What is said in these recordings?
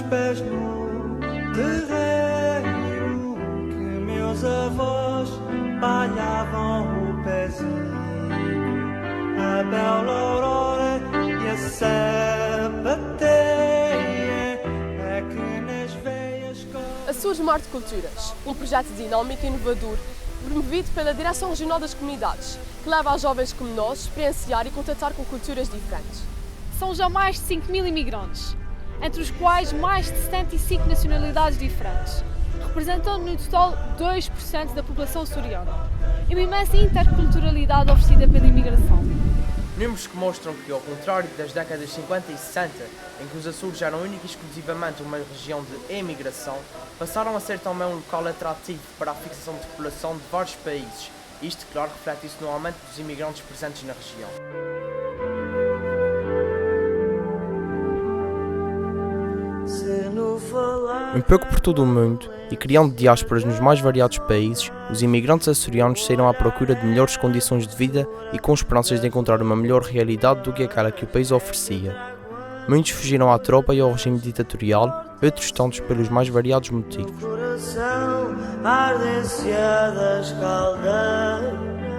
pés no terreiro que meus avós palhavam o pezinho. A bela aurora e a sapateia é que nas veias Açores Mar de Culturas, um projeto dinâmico e inovador promovido pela Direção Regional das Comunidades, que leva aos jovens como nós a experienciar e contatar com culturas diferentes. São já mais de 5.000 imigrantes, entre os quais mais de 75 nacionalidades diferentes, representando no total 2% da população açoriana, e uma imensa interculturalidade oferecida pela imigração. Números que mostram que, ao contrário das décadas 50 e 60, em que os Açores eram única e exclusivamente uma região de emigração, passaram a ser também um local atrativo para a fixação de população de vários países. Isto, claro, reflete-se no aumento dos imigrantes presentes na região. Um pouco por todo o mundo e criando diásporas nos mais variados países, os imigrantes açorianos saíram à procura de melhores condições de vida e com esperanças de encontrar uma melhor realidade do que aquela que o país oferecia. Muitos fugiram à tropa e ao regime ditatorial, outros tantos pelos mais variados motivos.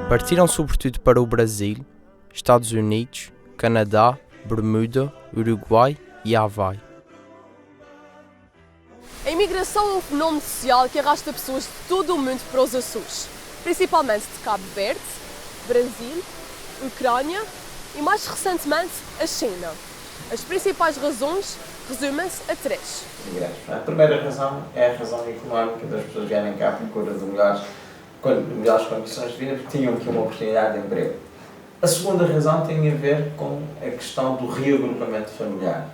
Partiram sobretudo para o Brasil, Estados Unidos, Canadá, Bermuda, Uruguai e Havaí. A imigração é um fenómeno social que arrasta pessoas de todo o mundo para os Açores, principalmente de Cabo Verde, Brasil, Ucrânia e, mais recentemente, a China. As principais razões resumem-se a três. A primeira razão é a razão económica das pessoas virem cá à procura de melhores condições de vida, porque tinham aqui uma oportunidade de emprego. A segunda razão tem a ver com a questão do reagrupamento familiar.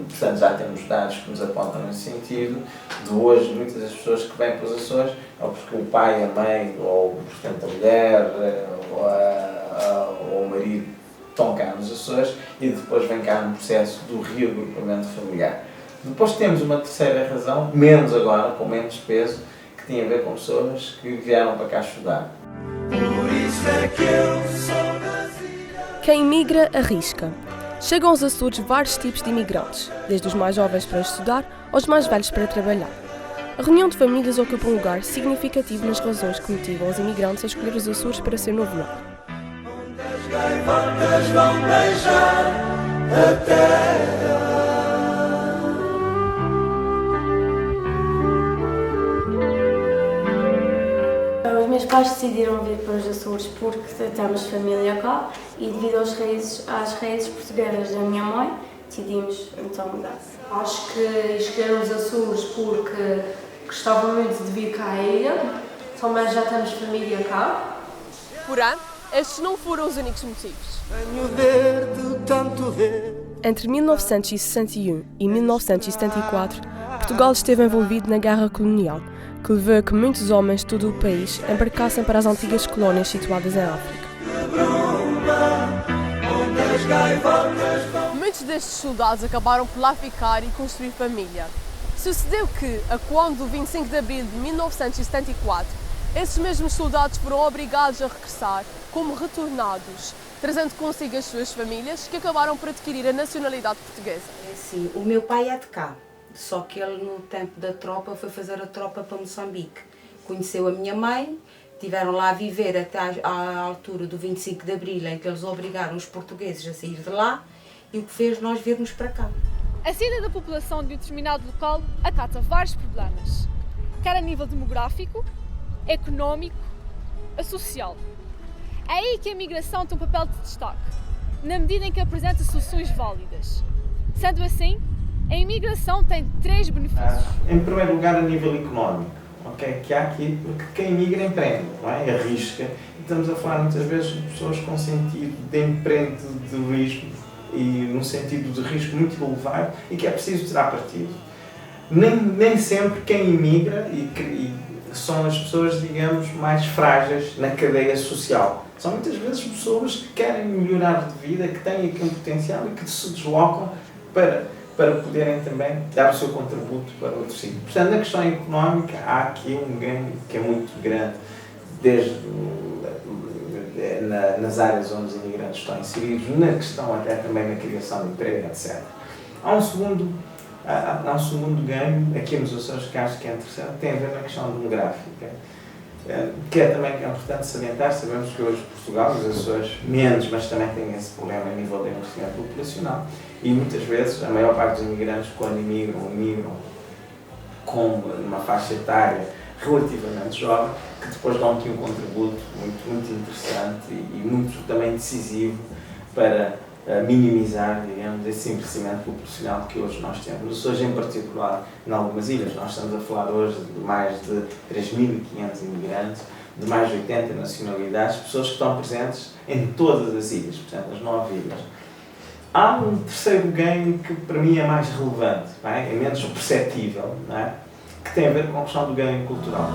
Portanto, já temos dados que nos apontam nesse sentido, de hoje muitas das pessoas que vêm para os Açores, ou porque o pai, a mãe, ou portanto a mulher, ou o marido estão cá nos Açores e depois vem cá no processo do reagrupamento familiar. Depois temos uma terceira razão, menos agora, com menos peso, que tem a ver com pessoas que vieram para cá estudar. Quem imigra, arrisca. Chegam aos Açores vários tipos de imigrantes, desde os mais jovens para estudar aos mais velhos para trabalhar. A reunião de famílias ocupa um lugar significativo nas razões que motivam os imigrantes a escolher os Açores para seu novo lar. as gaivotas vão beijar a terra. Os meus pais decidiram vir para os Açores porque temos família cá e devido às raízes portuguesas da minha mãe, decidimos então mudar. Acho que escolheram os Açores porque gostavam muito de vir cá à ilha, também já temos família cá. Porém, estes não foram os únicos motivos. Venho ver-te tanto ver. Entre 1961 e 1974, Portugal esteve envolvido na Guerra Colonial, que levou a que muitos homens de todo o país embarcassem para as antigas colónias situadas em África. Muitos destes soldados acabaram por lá ficar e construir família. Sucedeu que, a quando do 25 de abril de 1974, esses mesmos soldados foram obrigados a regressar como retornados, trazendo consigo as suas famílias, que acabaram por adquirir a nacionalidade portuguesa. Sim, o meu pai é de cá. Só que ele, no tempo da tropa, foi fazer a tropa para Moçambique. Conheceu a minha mãe, estiveram lá a viver até à altura do 25 de Abril, em que eles obrigaram os portugueses a sair de lá, e o que fez nós virmos para cá. A saída da população de um determinado local acata vários problemas, quer a nível demográfico, económico, a social. É aí que a migração tem um papel de destaque, na medida em que apresenta soluções válidas. Sendo assim, a imigração tem 3 benefícios. Em primeiro lugar, a nível económico, okay? Que há aqui, porque quem migra empreende, não é? Arrisca. E estamos a falar muitas vezes de pessoas com sentido de empreendedorismo e um sentido de risco muito elevado e que é preciso tirar partido. Nem sempre quem imigra e são as pessoas, digamos, mais frágeis na cadeia social. São muitas vezes pessoas que querem melhorar de vida, que têm aqui um potencial e que se deslocam para poderem também dar o seu contributo para outro sítio. Portanto, na questão económica, há aqui um ganho que é muito grande, desde nas áreas onde os imigrantes estão inseridos, na questão até também na criação de emprego, etc. Há um segundo Há um segundo ganho, aqui nos Açores, que acho que é interessante, tem a ver com a questão demográfica, que é também importante salientar. Sabemos que hoje Portugal, os Açores, menos, mas também tem esse problema a nível de envelhecimento populacional, e muitas vezes a maior parte dos imigrantes, quando imigram com uma faixa etária relativamente jovem, que depois dão aqui um contributo muito interessante e muito também decisivo para minimizar, digamos, esse envelhecimento populacional que hoje nós temos. Hoje, em particular, em algumas ilhas, nós estamos a falar hoje de mais de 3.500 imigrantes, de mais de 80 nacionalidades, pessoas que estão presentes em todas as ilhas, portanto, as 9 ilhas. Há um terceiro ganho que para mim é mais relevante, não é? É menos perceptível, não é? Que tem a ver com a questão do ganho cultural.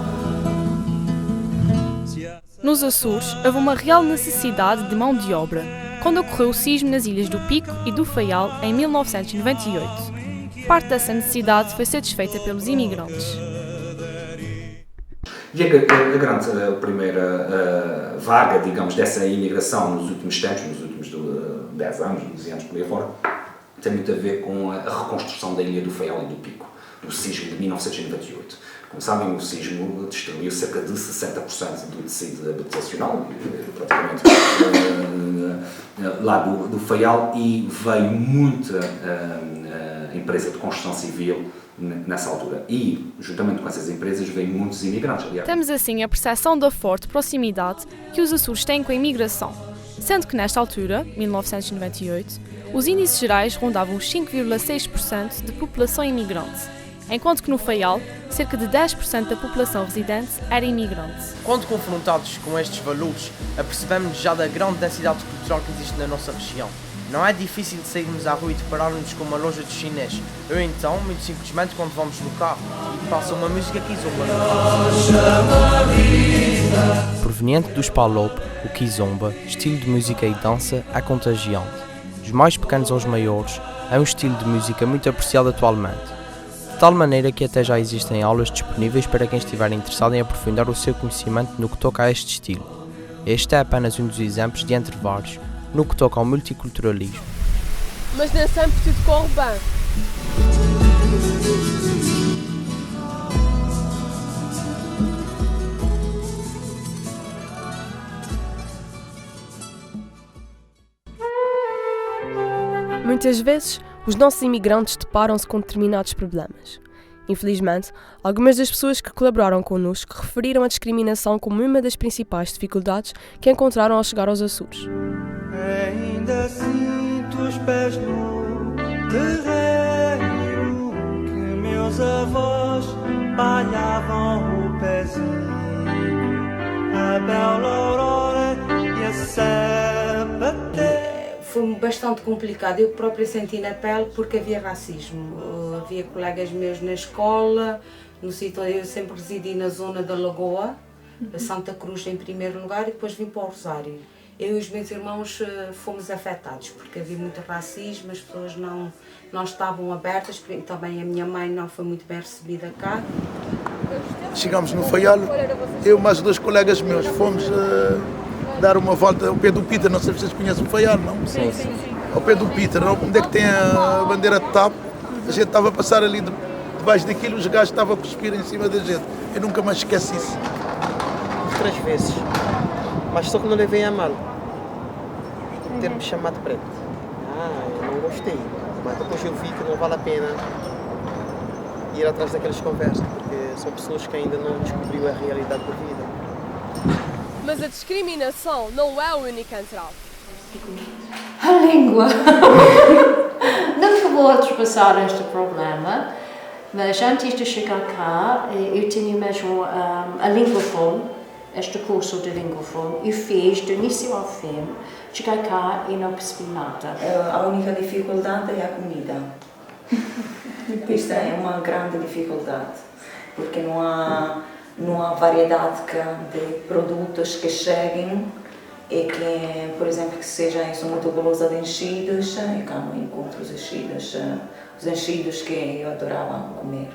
Nos Açores, houve uma real necessidade de mão de obra quando ocorreu o sismo nas ilhas do Pico e do Faial em 1998. Parte dessa necessidade foi satisfeita pelos imigrantes. E a grande primeira vaga, digamos, dessa imigração nos últimos tempos, nos últimos 10 anos, 12 anos por aí fora, tem muito a ver com a reconstrução da ilha do Faial e do Pico, do sismo de 1998. Como sabem, o sismo destruiu cerca de 60% do tecido habitacional, praticamente lá do Faial, e veio muita empresa de construção civil nessa altura. E, juntamente com essas empresas, veio muitos imigrantes. Aliás, temos assim a percepção da forte proximidade que os Açores têm com a imigração, sendo que nesta altura, 1998, os índices gerais rondavam os 5,6% de população imigrante, enquanto que no Faial, cerca de 10% da população residente era imigrante. Quando confrontados com estes valores, apercebemos já da grande densidade cultural que existe na nossa região. Não é difícil de sairmos à rua e depararmos com uma loja de chinês. Ou então, muito simplesmente, quando vamos no carro e passa uma música kizomba. Proveniente dos Palop, o kizomba, estilo de música e dança, é contagiante. Dos mais pequenos aos maiores, é um estilo de música muito apreciado atualmente. De tal maneira que até já existem aulas disponíveis para quem estiver interessado em aprofundar o seu conhecimento no que toca a este estilo. Este é apenas um dos exemplos de entre vários, no que toca ao multiculturalismo. Mas nem sempre tudo corre bem. Muitas vezes, os nossos imigrantes deparam-se com determinados problemas. Infelizmente, algumas das pessoas que colaboraram connosco referiram a discriminação como uma das principais dificuldades que encontraram ao chegar aos Açores. Ainda sinto os pés no terreiro que meus avós palhavam o pezinho, a bela aurora e a sapateira. Foi bastante complicado, eu própria senti na pele porque havia racismo. Havia colegas meus na escola, no sítio eu sempre residi na zona da Lagoa, Santa Cruz em primeiro lugar e depois vim para o Rosário. Eu e os meus irmãos fomos afetados porque havia muito racismo, as pessoas não estavam abertas, também a minha mãe não foi muito bem recebida cá. Chegamos no Faial, eu e mais 2 colegas meus fomos dar uma volta ao pé do Peter, não sei se vocês conhecem o Faial, não? Sim. Ao pé do Peter, onde é que tem a bandeira de TAP, a gente estava a passar ali debaixo daquilo, os gajos estavam a cuspir em cima da gente. Eu nunca mais esqueci isso. 3 vezes, mas só que não levei a mal. Ter-me chamado preto. Eu não gostei, mas depois eu vi que não vale a pena ir atrás daquelas conversas, porque são pessoas que ainda não descobriu a realidade da vida. Mas a discriminação não é o único entrave. A língua. Nunca vou ultrapassar este problema, mas antes de chegar cá, eu tinha mesmo a Linguafone, este curso de Linguafone, eu fiz do início ao fim, cheguei cá e não percebi nada. A única dificuldade é a comida. Isto é uma grande dificuldade, porque não há variedade de produtos que cheguem e que, por exemplo, que sejam muito golosa de enchidos, e cá não encontro os enchidos que eu adorava comer.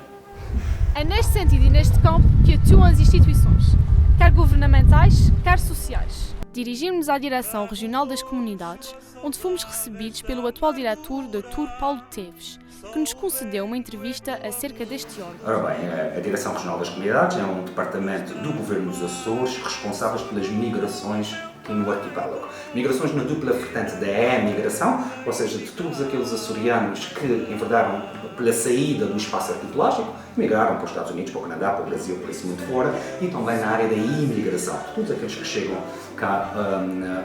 É neste sentido e neste campo que atuam as instituições. quer governamentais, quer sociais. Dirigimos-nos à Direção Regional das Comunidades, onde fomos recebidos pelo atual diretor da TUR, Paulo Teves, que nos concedeu uma entrevista acerca deste órgão. Ora bem, a Direção Regional das Comunidades é um departamento do Governo dos Açores responsáveis pelas migrações aqui no arquipélago. Migrações na dupla vertente da emigração, ou seja, de todos aqueles açorianos que enverdaram pela saída do espaço arquipelágico, migraram para os Estados Unidos, para o Canadá, para o Brasil, por isso muito fora, e também na área da imigração, todos aqueles que chegam cá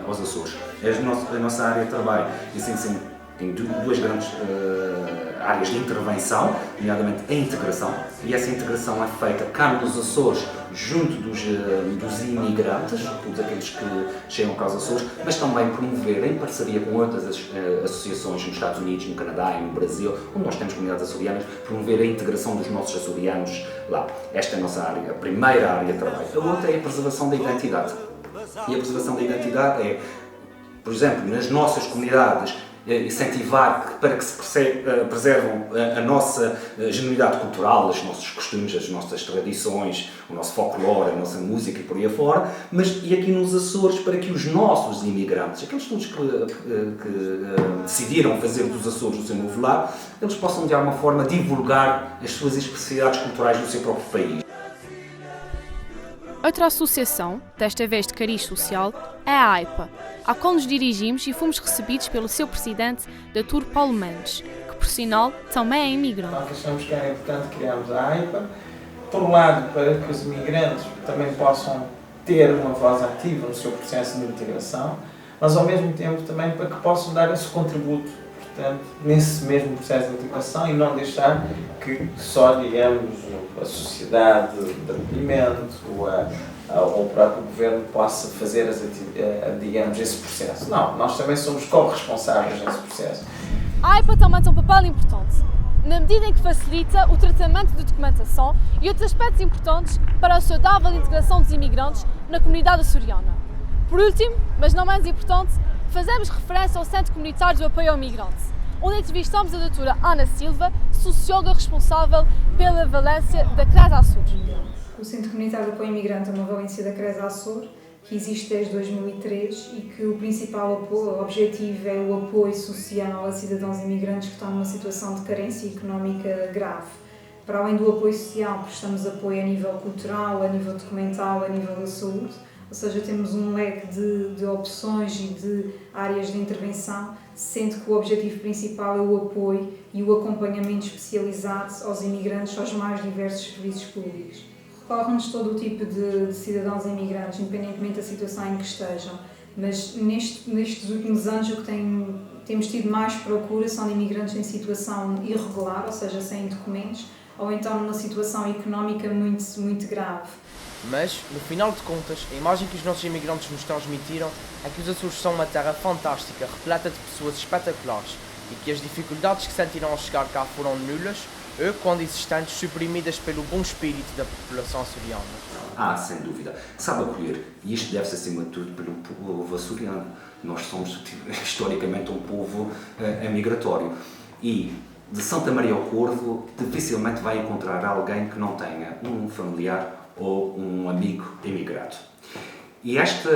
aos Açores. A nossa área de trabalho, assim, tem duas grandes áreas de intervenção, nomeadamente a integração, e essa integração é feita cá nos Açores, junto dos imigrantes, todos aqueles que chegam cá aos Açores, mas também promover, em parceria com outras associações nos Estados Unidos, no Canadá e no Brasil, onde nós temos comunidades açorianas, promover a integração dos nossos açorianos lá. Esta é a nossa área, a primeira área de trabalho. A outra é a preservação da identidade. E a preservação da identidade é, por exemplo, nas nossas comunidades, incentivar para que se preservam a nossa genuinidade cultural, os nossos costumes, as nossas tradições, o nosso folclore, a nossa música e por aí afora, e aqui nos Açores para que os nossos imigrantes, aqueles todos que decidiram fazer dos Açores o seu novo lar, eles possam de alguma forma divulgar as suas especificidades culturais do seu próprio país. Outra associação, desta vez de cariz social, é a AIPA, à qual nos dirigimos e fomos recebidos pelo seu presidente da TUR, Paulo Mendes, que, por sinal, também é imigrante. Nós achamos que era importante criarmos a AIPA, por um lado, para que os imigrantes também possam ter uma voz ativa no seu processo de integração, mas ao mesmo tempo também para que possam dar esse contributo, portanto, nesse mesmo processo de integração e não deixar que só, digamos, a sociedade de acolhimento ou o próprio governo possa fazer digamos, esse processo. Não, nós também somos corresponsáveis nesse processo. A AIPA também tem um papel importante, na medida em que facilita o tratamento de documentação e outros aspectos importantes para a saudável integração dos imigrantes na comunidade açoriana. Por último, mas não menos importante, fazemos referência ao Centro Comunitário de Apoio ao Migrante, onde entrevistamos a doutora Ana Silva, socióloga responsável pela Valência da CRES Açor. O Centro Comunitário de Apoio ao Migrante é uma valência da CRES Açor, que existe desde 2003 e que o principal objetivo é o apoio social a cidadãos imigrantes que estão numa situação de carência económica grave. Para além do apoio social, prestamos apoio a nível cultural, a nível documental, a nível da saúde, ou seja, temos um leque de opções e de áreas de intervenção, sendo que o objetivo principal é o apoio e o acompanhamento especializado aos imigrantes aos mais diversos serviços públicos. Recorre-nos todo o tipo de cidadãos imigrantes, independentemente da situação em que estejam, mas nestes últimos anos o que temos tido mais procura são de imigrantes em situação irregular, ou seja, sem documentos, ou então numa situação económica muito grave. Mas, no final de contas, a imagem que os nossos imigrantes nos transmitiram é que os Açores são uma terra fantástica, repleta de pessoas espetaculares e que as dificuldades que sentiram ao chegar cá foram nulas ou, quando existentes, suprimidas pelo bom espírito da população açoriana. Sem dúvida. Sabe acolher, e isto deve-se acima de tudo pelo povo açoriano. Nós somos, historicamente, um povo emigratório e de Santa Maria ao Corvo dificilmente vai encontrar alguém que não tenha um familiar ou um amigo imigrado. E esta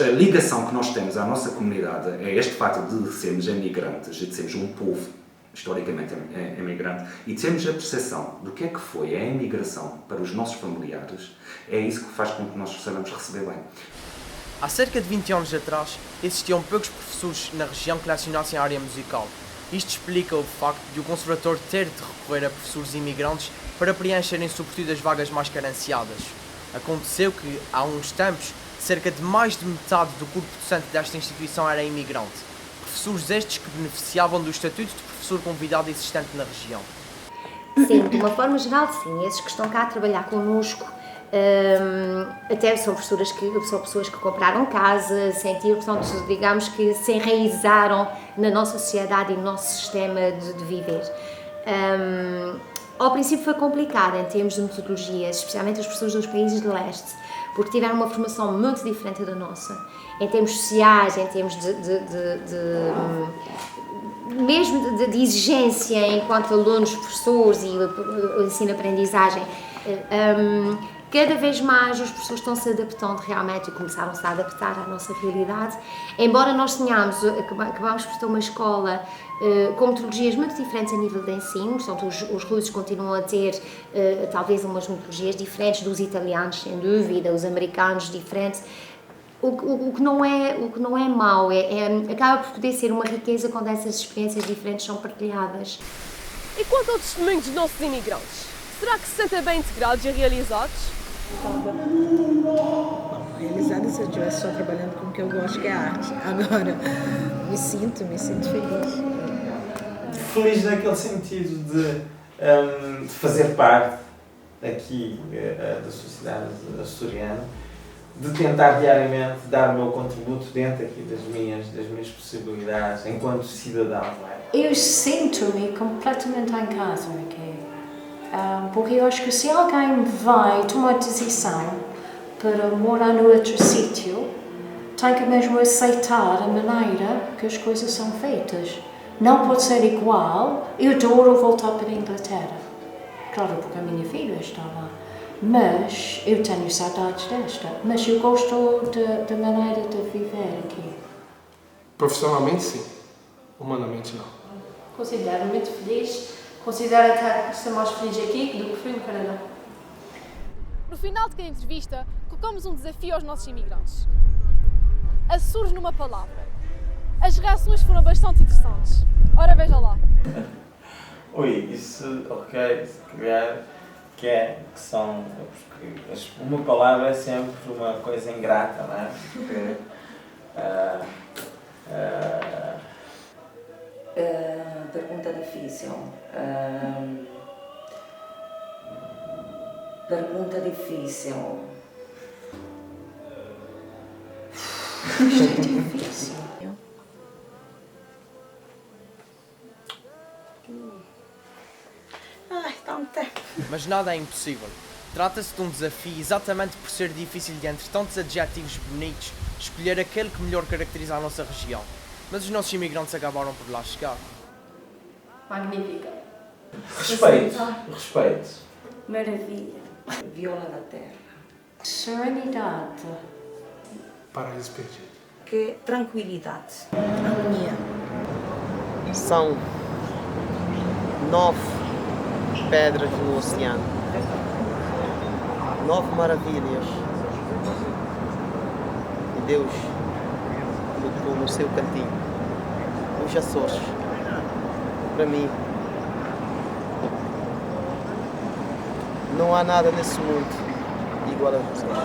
ligação que nós temos à nossa comunidade é este facto de sermos emigrantes e de sermos um povo historicamente emigrante e de termos a percepção do que é que foi a imigração para os nossos familiares, é isso que faz com que nós saibamos receber bem. Há cerca de 20 anos atrás, existiam poucos professores na região que lecionassem a área musical. Isto explica o facto de o conservatório ter de recorrer a professores imigrantes para preencherem sobretudo as vagas mais carenciadas. Aconteceu que, há uns tempos, cerca de mais de metade do corpo docente desta instituição era imigrante. Professores estes que beneficiavam do estatuto de professor convidado existente na região. Sim, de uma forma geral, sim. Esses que estão cá a trabalhar connosco, até são pessoas que compraram casa, sentiram, portanto, digamos que se enraizaram na nossa sociedade e no nosso sistema de viver. Ao princípio foi complicado em termos de metodologias, especialmente as pessoas dos países de leste, porque tiveram uma formação muito diferente da nossa, em termos sociais, em termos mesmo de exigência enquanto alunos, professores e o ensino-aprendizagem. Cada vez mais as pessoas estão se adaptando realmente e começaram-se a adaptar à nossa realidade. Embora nós acabamos por ter uma escola com metodologias muito diferentes a nível de ensino, portanto os russos continuam a ter talvez umas metodologias diferentes dos italianos, sem dúvida, os americanos diferentes. O que não é mau, acaba por poder ser uma riqueza quando essas experiências diferentes são partilhadas. E quanto ao testemunho dos nossos imigrantes? Será que se sentem bem integrados e realizados? Realizada se eu estivesse só trabalhando com o que eu gosto, que é a arte. Agora, me sinto feliz. Feliz naquele sentido de fazer parte aqui da sociedade açoriana, de tentar diariamente dar o meu contributo dentro aqui das minhas possibilidades enquanto cidadão. Eu sinto-me completamente em casa aqui, porque eu acho que se alguém vai tomar decisão para morar no outro sítio, tem que mesmo aceitar a maneira que as coisas são feitas. Não pode ser igual. Eu adoro voltar para a Inglaterra, claro, porque a minha filha está lá. Mas eu tenho saudades desta, mas eu gosto da maneira de viver aqui. Profissionalmente, sim. Humanamente, não. Considero-me muito feliz. Considero até ser mais feliz aqui do que fui no Canadá. No final de cada entrevista, colocamos um desafio aos nossos imigrantes. Açores numa palavra. As reações foram bastante interessantes. Ora, veja lá. Ui, isso, ok, se calhar... que são... Uma palavra é sempre uma coisa ingrata, não é? Porque, pergunta difícil. Pergunta difícil. Isto é difícil. Ai, dá um tempo. Mas nada é impossível. Trata-se de um desafio exatamente por ser difícil de, entre tantos adjetivos bonitos, escolher aquele que melhor caracteriza a nossa região. Mas os nossos imigrantes acabaram por lá chegar. Magnífica. Respeito. Maravilha. Viola da terra. Serenidade. Paraíso perdido. Que tranquilidade. Harmonia. São 9 pedras no oceano. 9 maravilhas. E Deus colocou no seu cantinho. Os Açores. Para mim, não há nada nesse mundo igual aos Açores.